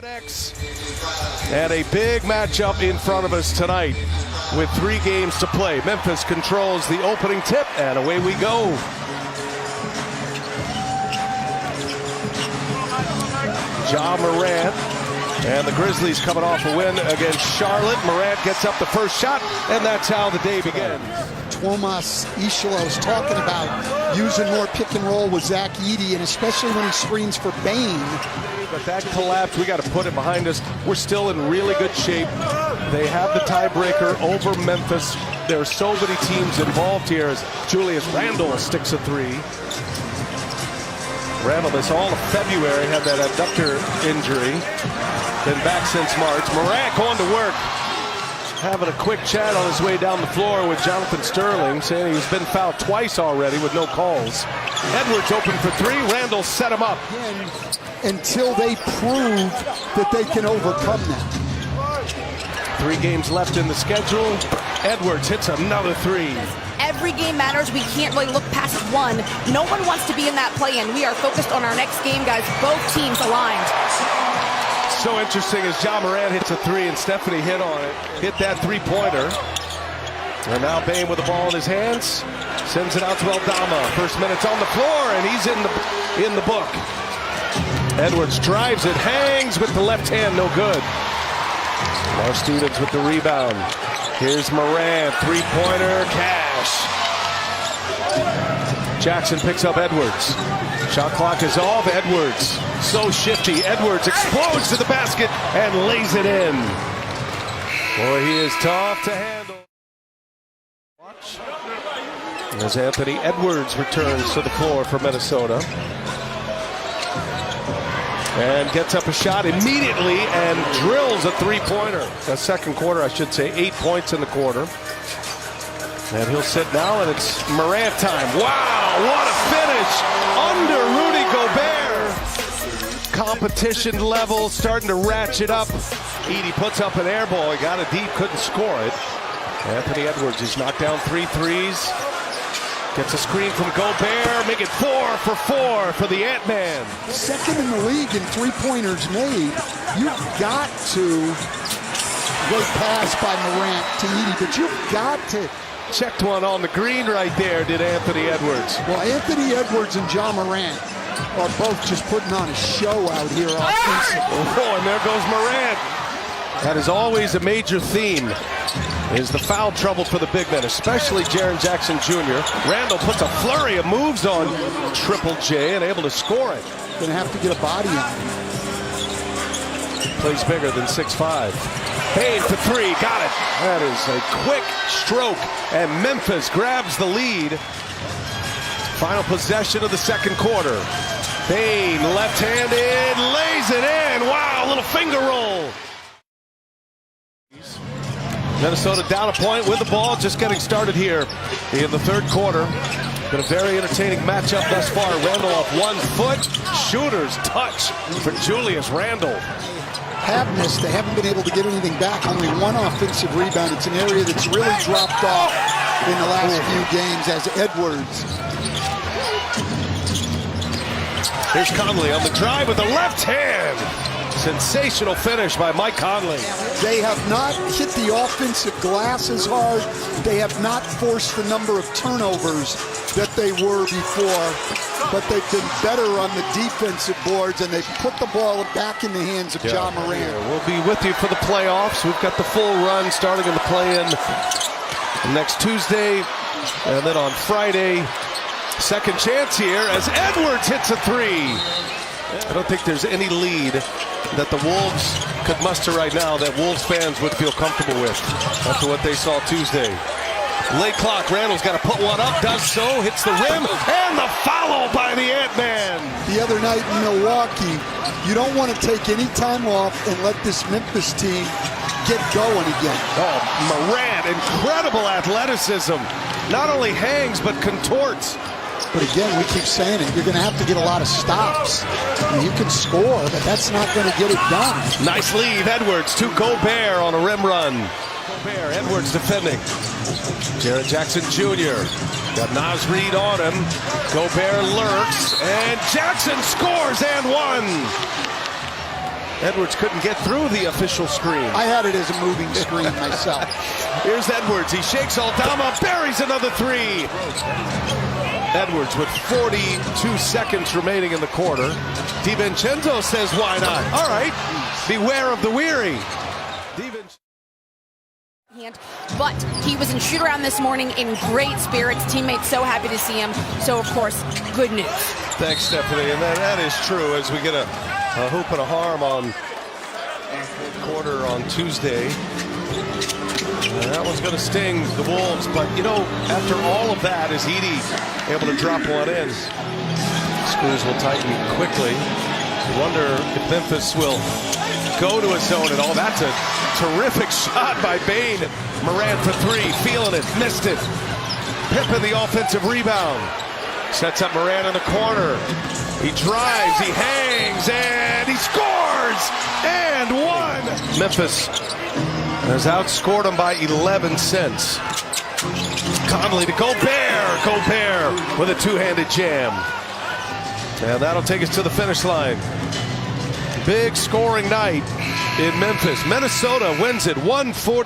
And a big matchup in front of us tonight with 3 games to play. Memphis controls the opening tip, and away we go. Ja Morant and the Grizzlies coming off a win against Charlotte. Morant gets up the first shot, and that's how the day begins. Tomas Ishilo's talking about using more pick and roll with Zach Edey, and especially when he screens for Bane. But that collapse, we got to put it behind us. We're still in really good shape. They have the tiebreaker over Memphis. There are so many teams involved here as Julius Randle sticks a 3. Randle, this all of February, had that adductor injury. Been back since March. Morant going to work. Having a quick chat on his way down the floor with Jonathan Sterling, saying he's been fouled twice already with no calls. Edwards open for 3. Randle set him up. Until they prove that they can overcome that. 3 games left in the schedule. Edwards hits another 3. Every game matters. We can't really look past one. No one wants to be in that play-in. We are focused on our next game, guys. Both teams aligned. So interesting as Ja Morant hits a 3 and Stephanie hit on it. Hit that 3-pointer. And now Bane with the ball in his hands. Sends it out to Aldama. First minute's on the floor, and he's in the book. Edwards drives it, hangs with the left hand, no good. Now Stevens with the rebound. Here's Morant, 3-pointer, cash. Jackson picks up Edwards. Shot clock is off. Edwards, so shifty. Edwards explodes to the basket and lays it in. Boy, he is tough to handle. Watch as Anthony Edwards returns to the floor for Minnesota. And gets up a shot immediately and drills a 3-pointer. The second quarter, I should say, 8 points in the quarter. And he'll sit now, and it's Morant time. Wow, what a finish under Rudy Gobert. Competition level starting to ratchet up. Edey puts up an air ball. He got it deep, couldn't score it. Anthony Edwards, he's knocked down 3 threes. Gets a screen from Gobert, make it 4 for 4 for the Ant-Man. Second in the league in 3-pointers made. You've got to go pass by Morant to Edey, but you've got to. Checked one on the green right there, did Anthony Edwards. Well, Anthony Edwards and Ja Morant are both just putting on a show out here offensively. Oh, and there goes Morant. That is always a major theme, is the foul trouble for the big men, especially Jaren Jackson Jr. Randle puts a flurry of moves on Triple J and able to score it. Gonna have to get a body on. Plays bigger than 6'5". Bane for 3, got it. That is a quick stroke, and Memphis grabs the lead. Final possession of the second quarter. Bane, left-handed, lays it in. Wow, little finger roll. Minnesota down a point with the ball, just getting started here in the third quarter. Been a very entertaining matchup thus far. Randle off 1 foot. Shooter's touch for Julius Randle. Have missed. They haven't been able to get anything back. Only 1 offensive rebound. It's an area that's really dropped off in the last few games as Edwards. Here's Conley on the drive with the left hand. Sensational finish by Mike Conley. They have not hit the offensive glass as hard. They have not forced the number of turnovers that they were before, but they've been better on the defensive boards, and they've put the ball back in the hands of Ja Morant. Yeah, we'll be with you for the playoffs. We've got the full run starting in the play-in next Tuesday, and then on Friday, second chance here as Edwards hits a 3. I don't think there's any lead that the Wolves could muster right now that Wolves fans would feel comfortable with after what they saw Tuesday. Late clock, Randle's got to put one up, does so, hits the rim, and the foul by the Ant-Man. The other night in Milwaukee, you don't want to take any time off and let this Memphis team get going again. Oh, Morant, incredible athleticism. Not only hangs, but contorts. But again, we keep saying it, you're going to have to get a lot of stops. I mean, you can score, but that's not going to get it done. Nice lead, Edwards to Gobert on a rim run. Gobert, Edwards defending. Jaren Jackson Jr. got Naz Reid on him. Gobert lurks, and Jackson scores and 1. Edwards couldn't get through the official screen. I had it as a moving screen myself. Here's Edwards. He shakes Aldama, buries another three. Edwards with 42 seconds remaining in the quarter. DiVincenzo says, why not? All right. Beware of the weary. But he was in shoot-around this morning in great spirits. Teammates so happy to see him. So, of course, good news. Thanks, Stephanie. And that is true as we get a hoop and a harm on quarter on Tuesday. That one's going to sting the Wolves. But, you know, after all of that, is Edey able to drop one in? Screws will tighten quickly. Wonder if Memphis will go to a zone at all. That's a terrific shot by Bane. Morant for three, feeling it, missed it. Pippen the offensive rebound. Sets up Morant in the corner. He drives, he hangs, and he scores! And one! Memphis has outscored him by 11 cents. Conley to Gobert. Gobert with a two-handed jam. And that'll take us to the finish line. Big scoring night in Memphis. Minnesota wins it 140.